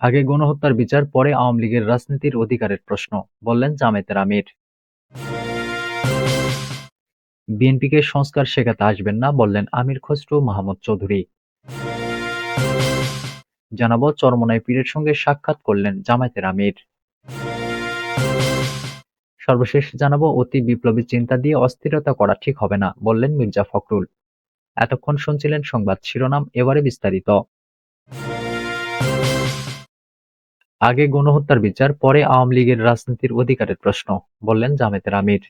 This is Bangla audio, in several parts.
আগে গণহত্যার বিচার, পরে আওয়ামী লীগের রাজনীতির অধিকারের প্রশ্ন, বললেন জামায়াতের আমির। বিএনপিকে সংস্কার শেখাতে আসবেন না, বললেন আমির খসরু মাহমুদ চৌধুরী। জানাবো, চরমোনাই পীরের সঙ্গে সাক্ষাৎ করলেন জামায়াতের আমির। সর্বশেষ জানাবো, অতি বিপ্লবী চিন্তা দিয়ে অস্থিরতা করা ঠিক হবে না, বললেন মির্জা ফখরুল। এতক্ষণ শুনছিলেন সংবাদ শিরোনাম, এবারে বিস্তারিত। আগে গণহত্যার বিচার, পরে আওয়ামী লীগের রাজনীতির অধিকারের প্রশ্ন, বললেন জামায়াতের আমির।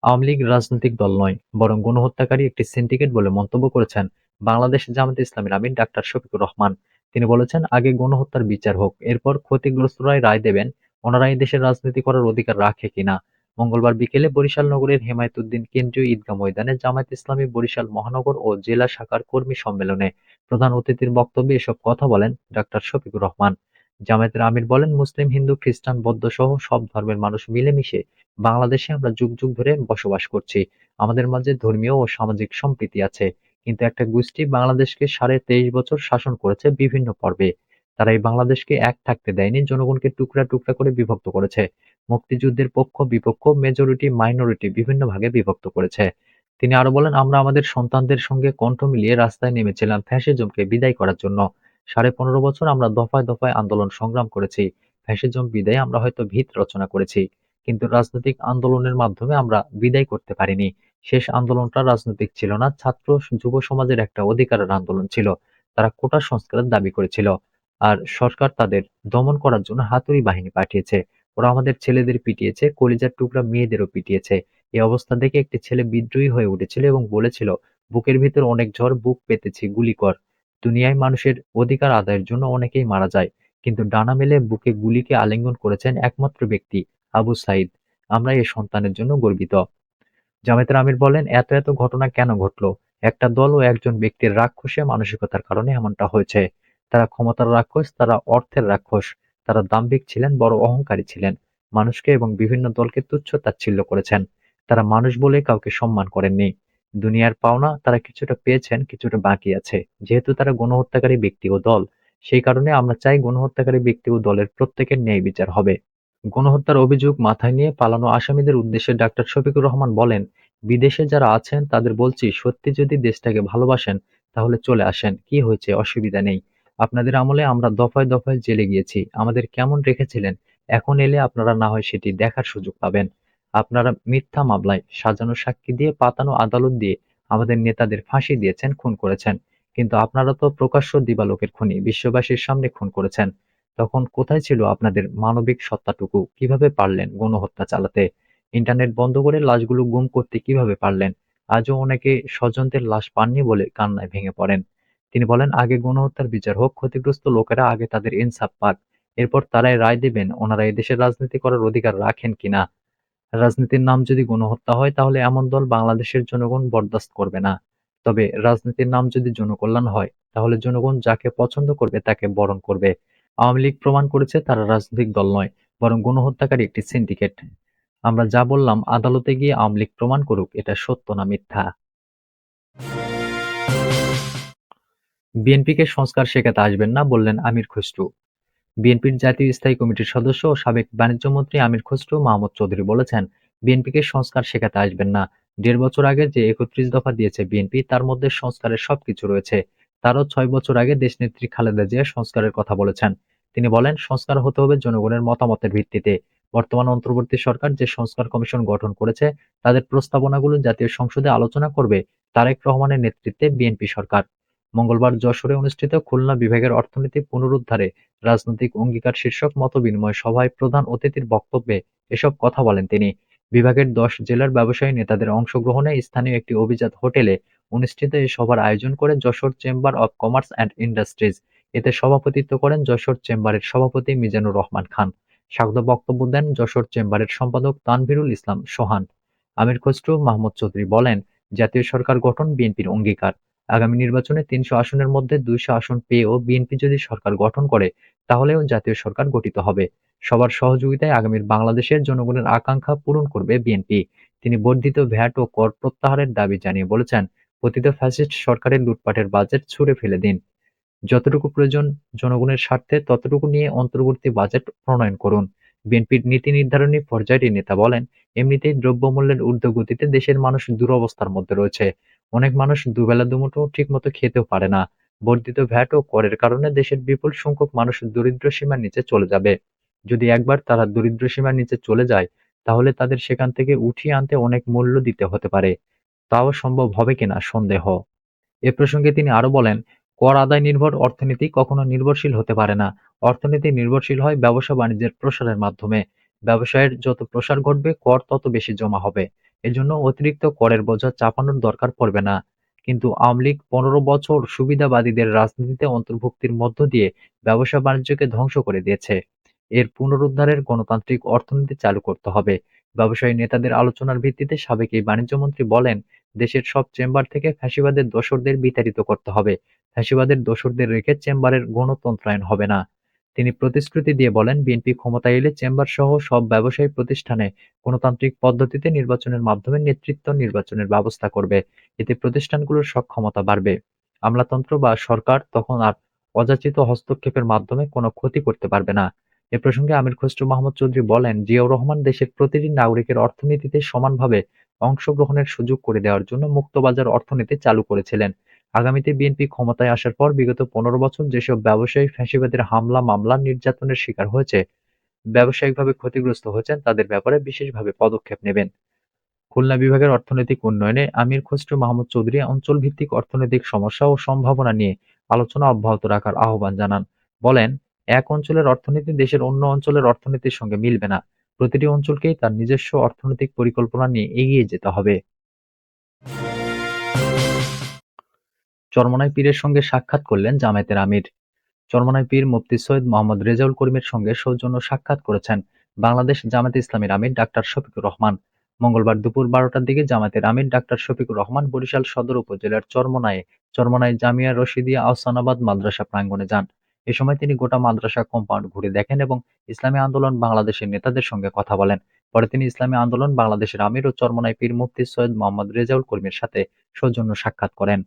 আওয়ামী লীগ রাজনৈতিক দল নয়, বরং গণহত্যাকারী একটি সিন্ডিকেট বলে মন্তব্য করেছেন বাংলাদেশ জামায়াতে ইসলামীর আমির ডাক্তার শফিকুর রহমান। তিনি বলেছেন, আগে গণহত্যার বিচার হোক, এরপর ক্ষতিগ্রস্তরাই রায় দেবেন ওনারা এই দেশের রাজনীতি করার অধিকার রাখে কিনা। মঙ্গলবার বিকেলে বরিশাল নগরের হেমায়েতুদ্দিন কেন্দ্রীয় ঈদগাহ ময়দানে জামায়াতে ইসলামী বরিশাল মহানগর ও জেলা শাখার কর্মী সম্মেলনে প্রধান অতিথির বক্তব্যে এসব কথা বলেন ডাক্তার শফিকুর রহমান। জামায়াতের আমির বলেন, মুসলিম, হিন্দু, খ্রিস্টান, বৌদ্ধ সহ সব ধর্মের মানুষ মিলেমিশে বাংলাদেশে আমরা যুগ যুগ ধরে বসবাস করছি। আমাদের মাঝে ধর্মীয় ও সামাজিক সম্প্রীতি আছে। কিন্তু একটা গোষ্ঠী বাংলাদেশকে 23.5 বছর শাসন করেছে বিভিন্ন পর্বে। তারা এই বাংলাদেশকে এক থাকতে দেয়নি, জনগণকে টুকরা টুকরা করে বিভক্ত করেছে। মুক্তিযুদ্ধের পক্ষ বিপক্ষ, মেজরিটি মাইনরিটি বিভিন্ন ভাগে বিভক্ত করেছে। তিনি আরো বলেন, আমরা আমাদের সন্তানদের সঙ্গে কণ্ঠ মিলিয়ে রাস্তায় নেমেছিলাম ফ্যাসিজমকে বিদায় করার জন্য। 15.5 বছর আমরা দফায় দফায় আন্দোলন সংগ্রাম করেছি। ফ্যাসিজম বিদায়ে আমরা হয়তো ভিত রচনা করেছি, কিন্তু রাজনৈতিক আন্দোলনের মাধ্যমে আমরা বিদায় করতে পারিনি। শেষ আন্দোলনটা রাজনৈতিক ছিল না, ছাত্র যুব সমাজের একটা অধিকারের আন্দোলন ছিল। তারা কোটা সংস্কারের দাবি করেছিল, আর সরকার তাদের দমন করার জন্য হাতুড়ি বাহিনী পাঠিয়েছে। ওরা আমাদের ছেলেদের পিটিয়েছে, কলিজার টুকরা মেয়েদেরও পিটিয়েছে। এই অবস্থা দেখে একটি ছেলে বিদ্রোহী হয়ে উঠেছিল এবং বলেছিল, বুকের ভিতর অনেক ঝড়, বুক পেতেছি, গুলি কর। দুনিয়ায় মানুষের অধিকার আদায়ের জন্য অনেকেই মারা যায়, কিন্তু ডানা মেলে বুকে গুলিকে আলিঙ্গন করেছেন একমাত্র ব্যক্তি, আবু সাইদ। আমরা এ সন্তানের জন্য গর্বিত। জামায়াতের আমির বলেন, এত এত ঘটনা কেন ঘটলো? একটা দল ও একজন ব্যক্তির রাক্ষসে মানসিকতার কারণে এমনটা হয়েছে। তারা ক্ষমতার রাক্ষস, তারা অর্থের রাক্ষস। তারা দাম্ভিক ছিলেন, বড় অহংকারী ছিলেন। মানুষকে এবং বিভিন্ন দলকে তুচ্ছ তাচ্ছিল্য করেছেন। তারা মানুষ বলে কাউকে সম্মান করেননি। দুনিয়ার পাওনা তারা কিছুটা পেয়েছেন, কিছুটা বাকি আছে। যেহেতু তারা গণহত্যাকারী ব্যক্তি ও দল, সেই কারণে আমরা চাই গণহত্যাকারী ব্যক্তি ও দলের প্রত্যেকের ন্যায় বিচার হবে। গণহত্যার অভিযোগ মাথায় নিয়ে পালানো আসামিদের উদ্দেশ্যে ডাক্তার শফিকুর রহমান বলেন, বিদেশে যারা আছেন তাদের বলছি, সত্যি যদি দেশটাকে ভালোবাসেন তাহলে চলে আসেন, কি হয়েছে, অসুবিধা নেই। আপনাদের আমলে আমরা দফায় দফায় জেলে গিয়েছি, আমাদের কেমন রেখেছিলেন, এখন এলে আপনারা না হয় সেটি দেখার সুযোগ পাবেন। আপনারা মিথ্যা মামলায় সাজানো সাক্ষী দিয়ে, পাতানো আদালত দিয়ে আমাদের নেতাদের ফাঁসি দিয়েছেন, খুন করেছেন। কিন্তু আপনারা তো প্রকাশ্য দিবালোকের খুনি, বিশ্ববাসীর সামনে খুন করেছেন। তখন কোথায় ছিল আপনাদের মানবিক সত্তাটুকু? কিভাবে পারলেন গণহত্যা চালাতে? ইন্টারনেট বন্ধ করে লাশগুলো গুম করতে কিভাবে পারলেন? আজও অনেকে স্বজনদের লাশ পাননি বলে কান্নায় ভেঙে পড়েন। তিনি বলেন, আগে গণহত্যার বিচার হোক, ক্ষতিগ্রস্ত লোকেরা আগে তাদের ইনসাফ পাক, এরপর তারাই রায় দেবেন ওনারা এদেশের রাজনীতি করার অধিকার রাখেন কিনা। রাজনীতির নাম যদি গণহত্যা হয়, তাহলে এমন দল বাংলাদেশের জনগণ বরদাস্ত করবে না। তবে রাজনীতির নাম যদি জনকল্যাণ হয়, তাহলে জনগণ যাকে পছন্দ করবে তাকে বরণ করবে। আওয়ামী লীগ প্রমাণ করেছে তারা রাজনৈতিক দল নয়, বরং গণহত্যাকারী একটি সিন্ডিকেট। আমরা যা বললাম, আদালতে গিয়ে আওয়ামী লীগ প্রমাণ করুক এটা সত্য না মিথ্যা। বিএনপিকে সংস্কার শেখাতে আসবেন না, বললেন আমির খসরু। বিএনপির জাতীয় স্থায়ী কমিটির সদস্য ও সাবেক বাণিজ্যমন্ত্রী আমির খসরু মাহমুদ চৌধুরী বলেছেন, বিএনপিকে সংস্কার শেখাতে আসবেন না। 1.5 বছর আগে যে 31 দফা দিয়েছে বিএনপি, তার মধ্যে সংস্কারের সবকিছু রয়েছে। তারও 6 বছর আগে দেশনেত্রী খালেদা জিয়া সংস্কারের কথা বলেছেন। তিনি বলেন, সংস্কার হতে হবে জনগণের মতামতের ভিত্তিতে। বর্তমান অন্তর্বর্তী সরকার যে সংস্কার কমিশন গঠন করেছে, তাদের প্রস্তাবনাগুলো জাতীয় সংসদে আলোচনা করবে তারেক রহমানের নেতৃত্বে বিএনপি সরকার। মঙ্গলবার যশোরে অনুষ্ঠিত খুলনা বিভাগের অর্থনীতি পুনরুদ্ধারে রাজনৈতিক অঙ্গীকার শীর্ষক মতবিনিময় সভায় প্রধান অতিথির বক্তব্যে এসব কথা বলেন তিনি। বিভাগের 10 জেলার ব্যবসায়ী নেতাদের অংশগ্রহণে স্থানীয় একটি অভিজাত হোটেলে অনুষ্ঠিত এই সভার আয়োজন করে Jessore chamber of commerce and industries. এতে সভাপতিত্ব করেন যশোর চেম্বারের সভাপতি মিজানুর রহমান খান। স্বাগত বক্তব্য দেন যশোর চেম্বারের সম্পাদক তানভীরুল ইসলাম সোহান। আমির খসরু মাহমুদ চৌধুরী বলেন, জাতীয় সরকার গঠন বিএনপির অঙ্গীকার। আগামী নির্বাচনে 300 আসনের মধ্যে 200 আসন পেয়েও বিএনপি যদি সরকার গঠন করে, তাহলেও জাতীয় সরকার গঠিত হবে। সবার সহযোগিতায় আগামীর বাংলাদেশের জনগণের আকাঙ্ক্ষা পূরণ করবে বিএনপি। তিনি বর্ধিত ভ্যাট ও কর প্রত্যাহারের দাবি জানিয়ে বলেছেন, পতিত ফ্যাসিস্ট সরকারের লুটপাটের বাজেট ছুঁড়ে ফেলে দিন। যতটুকু প্রয়োজন জনগণের স্বার্থে ততটুকু নিয়ে অন্তর্বর্তী বাজেট প্রণয়ন করুন। বিএনপির নীতি নির্ধারণী পর্যায়ের নেতা বলেন, এমনিতেই দ্রব্যমূল্যের ঊর্ধ্বগতিতে দেশের মানুষ দুরবস্থার মধ্যে রয়েছে। অনেক মানুষ দুবেলা দুমুঠো ঠিকমতো খেতেও পারে না। বর্ধিত ভ্যাট ও করের কারণে দেশের বিপুল সংখ্যক মানুষ দরিদ্র সীমার নিচে চলে যাবে। যদি একবার তারা দরিদ্র সীমার নিচে চলে যায়, তাহলে তাদের সেখান থেকে উঠিয়ে আনতে অনেক মূল্য দিতে হতে পারে। তাও সম্ভব হবে কিনা সন্দেহ। এ প্রসঙ্গে তিনি আরো বলেন, কর আদায় নির্ভর অর্থনীতি কখনো নির্ভরশীল হতে পারে না। অর্থনীতি নির্ভরশীল হয় ব্যবসা-বাণিজ্যের প্রসারের মাধ্যমে। ব্যবসায়ের যত প্রসার ঘটবে, কর তত বেশি জমা হবে। এজন্য অতিরিক্ত করের বোঝা চাপানোর দরকার পড়বে না। কিন্তু আওয়ামী লীগ ১৫ বছর সুবিধাবাদীদের রাজনীতিতে অন্তর্ভুক্তির মধ্য দিয়ে ব্যবসা-বাণিজ্যকে ধ্বংস করে দিয়েছে। এর পুনরুদ্ধারের গণতান্ত্রিক অর্থনীতি চালু করতে হবে। ব্যবসায়ী নেতাদের আলোচনার ভিত্তিতে সাবেক এই বাণিজ্যমন্ত্রী বলেন, দেশের সব চেম্বার থেকে ফ্যাসিবাদের দোসরদের বিতাড়িত করতে হবে। ফ্যাসিবাদের দোসরদের রেখে চেম্বারের গণতন্ত্রায়ন হবে না। তিনি প্রতিশ্রুতি দিয়ে বলেন, বিএনপি ক্ষমতায় এলে চেম্বার সহ সব ব্যবসায়ী প্রতিষ্ঠানে গণতান্ত্রিক পদ্ধতিতে নির্বাচনের মাধ্যমে নেতৃত্ব নির্বাচনের ব্যবস্থা করবে। এতে প্রতিষ্ঠানগুলোর সক্ষমতা বাড়বে। আমলাতন্ত্র বা সরকার তখন আর অযাচিত হস্তক্ষেপের মাধ্যমে কোনো ক্ষতি করতে পারবে না। এ প্রসঙ্গে আমির খসরু মাহমুদ চৌধুরী বলেন, জিয়াউর রহমান দেশের প্রতিটি নাগরিকের অর্থনীতিতে সমানভাবে অংশগ্রহণের সুযোগ করে দেওয়ার জন্য মুক্তবাজার অর্থনীতি চালু করেছিলেন। আগামীতে বিএনপি ক্ষমতায় আসার পর বিগত ১৫ বছর যেসব ব্যবসায়ী ফ্যাসিবাদের হামলা, মামলা, নির্যাতনের শিকার হয়েছে, ব্যবসায়িকভাবে ক্ষতিগ্রস্ত হয়েছেন, তাদের ব্যাপারে বিশেষভাবে পদক্ষেপ নেবেন। খুলনা বিভাগের অর্থনৈতিক উন্নয়নে আমির খসরু মাহমুদ চৌধুরী অঞ্চলভিত্তিক অর্থনৈতিক সমস্যা ও সম্ভাবনা নিয়ে আলোচনা অব্যাহত রাখার আহ্বান জানান। বলেন, এক অঞ্চলের অর্থনীতি দেশের অন্য অঞ্চলের অর্থনীতির সঙ্গে মিলবে না। প্রতিটি অঞ্চলকেই তার নিজস্ব অর্থনৈতিক পরিকল্পনা নিয়ে এগিয়ে যেতে হবে। চরমোনাই পীরের সঙ্গে সাক্ষাৎ করলেন জামায়াতের আমির। চরমোনাই পীর মুফতি সৈয়দ মোহাম্মদ রেজাউল করিমের সঙ্গে সৌজন্য সাক্ষাৎ করেছেন বাংলাদেশ জামায়াতে ইসলামীর আমির ডাক্তার শফিকুর রহমান। মঙ্গলবার দুপুর ১২টার দিকে জামায়াতের আমির ডাক্তার শফিকুর রহমান বরিশাল সদর উপজেলার চরমোনাই জামিয়া রশিদিয়া আহসানাবাদ মাদ্রাসা প্রাঙ্গণে যান। এ সময় তিনি গোটা মাদ্রাসা কম্পাউন্ড ঘুরে দেখেন এবং ইসলামী আন্দোলন বাংলাদেশের নেতাদের সঙ্গে কথা বলেন। পরে তিনি ইসলামী আন্দোলন বাংলাদেশের আমির ও চরমোনাই পীর মুফতি সৈয়দ মোহাম্মদ রেজাউল করিমের সাথে সৌজন্য সাক্ষাৎ করেন।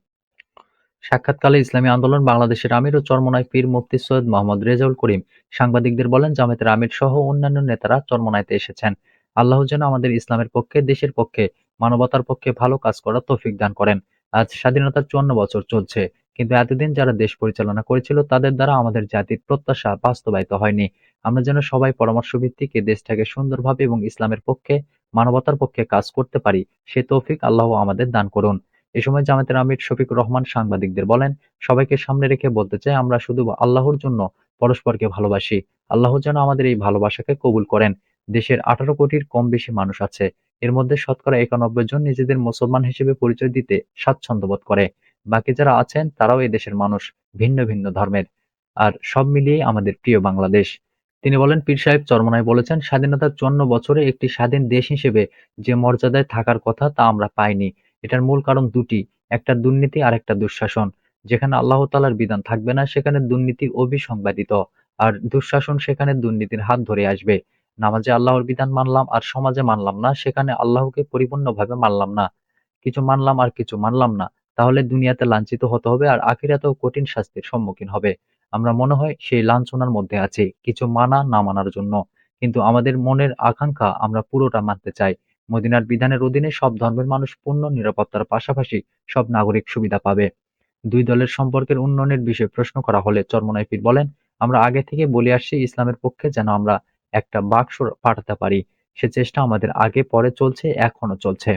সাক্ষাৎকালে ইসলামী আন্দোলন বাংলাদেশের আমির ও চরমোনাই পীর মুফতি সৈয়দ মোহাম্মদ রেজাউল করিম সাংবাদিকদের বলেন, জামায়াতের আমির সহ অন্যান্য নেতারা চরমোনাইতে এসেছেন। আল্লাহ যেন আমাদের ইসলামের পক্ষে, দেশের পক্ষে, মানবতার পক্ষে ভালো কাজ করার তৌফিক দান করেন। আজ স্বাধীনতার ৫৪ বছর চলছে, কিন্তু এতদিন যারা দেশ পরিচালনা করেছিল তাদের দ্বারা আমাদের জাতির প্রত্যাশা বাস্তবায়িত হয়নি। আমরা যেন সবাই পরামর্শ ভিত্তিক এ দেশটাকে সুন্দরভাবে এবং ইসলামের পক্ষে, মানবতার পক্ষে কাজ করতে পারি, সে তৌফিক আল্লাহ আমাদের দান করুন। এ সময় জামায়াতের আমির শফিকুর রহমান সাংবাদিকদের বলেন, সবাইকে সামনে রেখে বলতে চাই, আমরা শুধু আল্লাহর জন্য পরস্পরকে ভালোবাসি। আল্লাহ যেন আমাদের এই ভালোবাসাকে কবুল করেন। দেশের ১৮ কোটির কম বেশি মানুষ আছে। এর মধ্যে শতকরা ৯১ জন নিজেদের মুসলমান হিসেবে পরিচয় দিতে স্বাচ্ছন্দ্য বোধ করে। বাকি যারা আছেন তারাও এ দেশের মানুষ, ভিন্ন ভিন্ন ধর্মের। আর সব মিলিয়ে আমাদের প্রিয় বাংলাদেশ। তিনি বলেন, পীর সাহেব চরমোনাই বলেছেন, স্বাধীনতার ৫৪ বছরে একটি স্বাধীন দেশ হিসেবে যে মর্যাদায় থাকার কথা তা আমরা পাইনি। এটার মূল কারণ দুটি, একটা দুর্নীতি আর একটা দুঃশাসন। যেখানে আল্লাহ তাআলার বিধান থাকবে না সেখানে দুর্নীতি অবিসংবাদিত, আর দুঃশাসন সেখানে দুর্নীতির হাত ধরে আসবে। নামাজে আল্লাহর বিধান মানলাম আর সমাজে মানলাম না, সেখানে আল্লাহকে পরিপূর্ণভাবে মানলাম না। কিছু মানলাম আর কিছু মানলাম না, তাহলে দুনিয়াতে লাঞ্ছিত হতে হবে আর আখিরাতেও কঠিন শাস্তির সম্মুখীন হবে। আমরা মনে হয় সেই লাঞ্ছনার মধ্যে আছি, কিছু মানা না মানার জন্য। কিন্তু আমাদের মনের আকাঙ্ক্ষা আমরা পুরোটা মানতে চাই। মদিনার বিধানের অধীনে সব ধর্মের মানুষ পূর্ণ নিরাপত্তার পাশাপাশি সব নাগরিক সুবিধা পাবে। দুই দলের সম্পর্কের উন্নয়নের বিষয়ে প্রশ্ন করা হলে চরমোনাই পীর বলেন, আমরা আগে থেকে বলে আসছি ইসলামের পক্ষে যেন আমরা একটা বাক্স পাঠাতে পারি। সে চেষ্টা আমাদের আগে পরে চলছে, এখনো চলছে।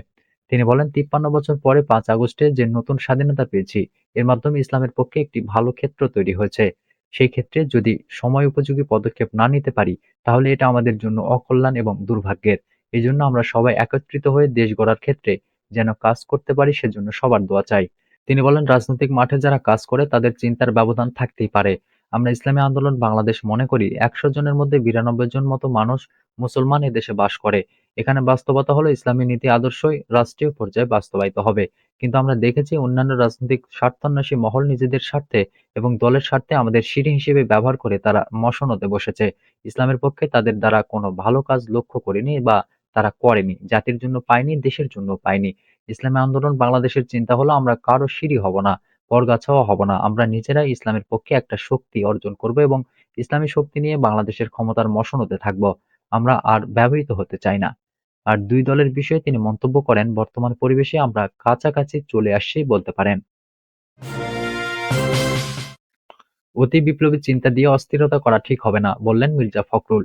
তিনি বলেন, ৫৩ বছর পরে ৫ আগস্টে যে নতুন স্বাধীনতা পেয়েছি, এর মাধ্যমে ইসলামের পক্ষে একটি ভালো ক্ষেত্র তৈরি হয়েছে। সেই ক্ষেত্রে যদি সময় উপযোগী পদক্ষেপ না নিতে পারি, তাহলে এটা আমাদের জন্য অকল্যাণ এবং দুর্ভাগ্যের। এজন্য আমরা সবাই একত্রিত হয়ে দেশ গড়ার ক্ষেত্রে যেন কাজ করতে পারি, সেজন্য সবার দোয়া চাই। তিনি বলেন, রাজনৈতিক মাঠে যারা কাজ করে তাদের চিন্তার ব্যবধান থাকতেই পারে। আমরা ইসলামী আন্দোলন বাংলাদেশ মনে করি ১০০ জনের মধ্যে ৯২ জন মতো মানুষ মুসলমান এদেশে বাস করে। এখানে বাস্তবতা হলো ইসলামী নীতি আদর্শই রাষ্ট্রীয় পর্যায়ে বাস্তবায়িত হবে। কিন্তু আমরা দেখেছি অন্যান্য রাজনৈতিক স্বার্থান্বেষী মহল নিজেদের স্বার্থে এবং দলের স্বার্থে আমাদের সিঁড়ি হিসেবে ব্যবহার করে তারা মসনদে বসেছে। ইসলামের পক্ষে তাদের দ্বারা কোনো ভালো কাজ লক্ষ্য করিনি বা তারা করেনি। জাতির জন্য পায়নি, দেশের জন্য পায়নি। ইসলামী আন্দোলন বাংলাদেশের চিন্তা হলো আমরা কারো সিঁড়ি হব না, বরগাছাও হব না। আমরা নিজেরাই ইসলামের পক্ষে একটা শক্তি অর্জন করব এবং ইসলামী শক্তি নিয়ে বাংলাদেশের ক্ষমতার মসনদে থাকব। আমরা আর ব্যবহৃত হতে চাই না। আর দুই দলের বিষয়ে তিনি মন্তব্য করেন, বর্তমান পরিবেশে আমরা কাছাকাছি চলে আসছি বলতে পারেন। অতি বিপ্লবী চিন্তা দিয়ে অস্থিরতা করা ঠিক হবে না, বললেন মির্জা ফখরুল।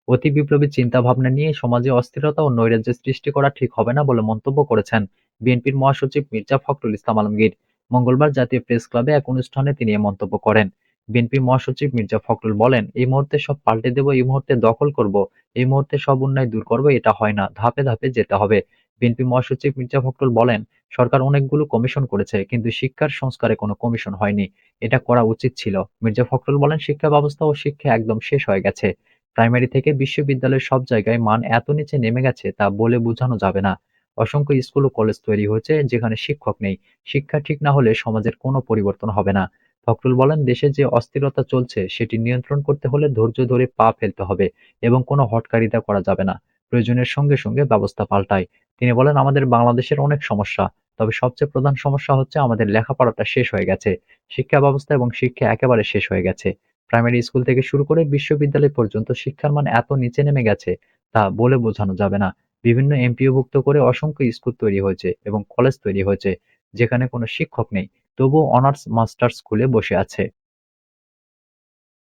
অতি বিপ্লবী চিন্তাভাবনা নিয়ে সমাজে অস্থিরতা ও নৈরাজ্যের সৃষ্টি করা ঠিক হবে না বলে মন্তব্য করেছেন বিএনপির মহাসচিব মির্জা ফখরুল ইসলাম আলমগীর। মঙ্গলবার জাতীয় প্রেস ক্লাবে এক অনুষ্ঠানে তিনি এ মন্তব্য করেন। বিএনপি মহাসচিব মির্জা ফখরুল বলেন, এই মুহূর্তে সব পাল্টে দেব, এই মুহূর্তে দখল করব, এই মুহূর্তে সব অন্যায় দূর করব, এটা হয় না, ধাপে ধাপে যেতে হবে। বিএনপি মহাসচিব মির্জা ফখরুল বলেন, সরকার অনেকগুলো কমিশন করেছে, কিন্তু শিক্ষার সংস্কারে কোনো কমিশন হয়নি। এটা করা উচিত ছিল। মির্জা ফখরুল বলেন, শিক্ষা ব্যবস্থা ও শিক্ষা একদম শেষ হয়ে গেছে। প্রাইমারি থেকে বিশ্ববিদ্যালয়ের সব জায়গায় মান এত নিচে নেমে গেছে তা বলে বোঝানো যাবে না। অসংখ্য স্কুল ও কলেজ তৈরি হয়েছে যেখানে শিক্ষক নেই। শিক্ষা ঠিক না হলে সমাজের কোনো পরিবর্তন হবে না। ফখরুল বলেন, দেশে যে অস্থিরতা চলছে সেটি নিয়ন্ত্রণ করতে হলে ধৈর্য ধরে পা ফেলতে হবে এবং কোনো হঠকারিতা করা যাবে না। প্রয়োজনের সঙ্গে সঙ্গে ব্যবস্থা পাল্টায়। তিনি বলেন, আমাদের বাংলাদেশের অনেক সমস্যা, তবে সবচেয়ে প্রধান সমস্যা হচ্ছে আমাদের লেখাপড়াটা শেষ হয়ে গেছে। শিক্ষা ব্যবস্থা এবং শিক্ষা একেবারে শেষ হয়ে গেছে। প্রাইমারি স্কুল থেকে শুরু করে বিশ্ববিদ্যালয় পর্যন্ত শিক্ষার মান এত নিচে নেমে গেছে তা বলে বোঝানো যাবে না। বিভিন্ন এমপিওভুক্ত করে অসংখ্য স্কুল তৈরি হয়েছে এবং কলেজ তৈরি হয়েছে যেখানে কোনো শিক্ষক নেই, তবুও অনার্স মাস্টার্স স্কুলে বসে আছে।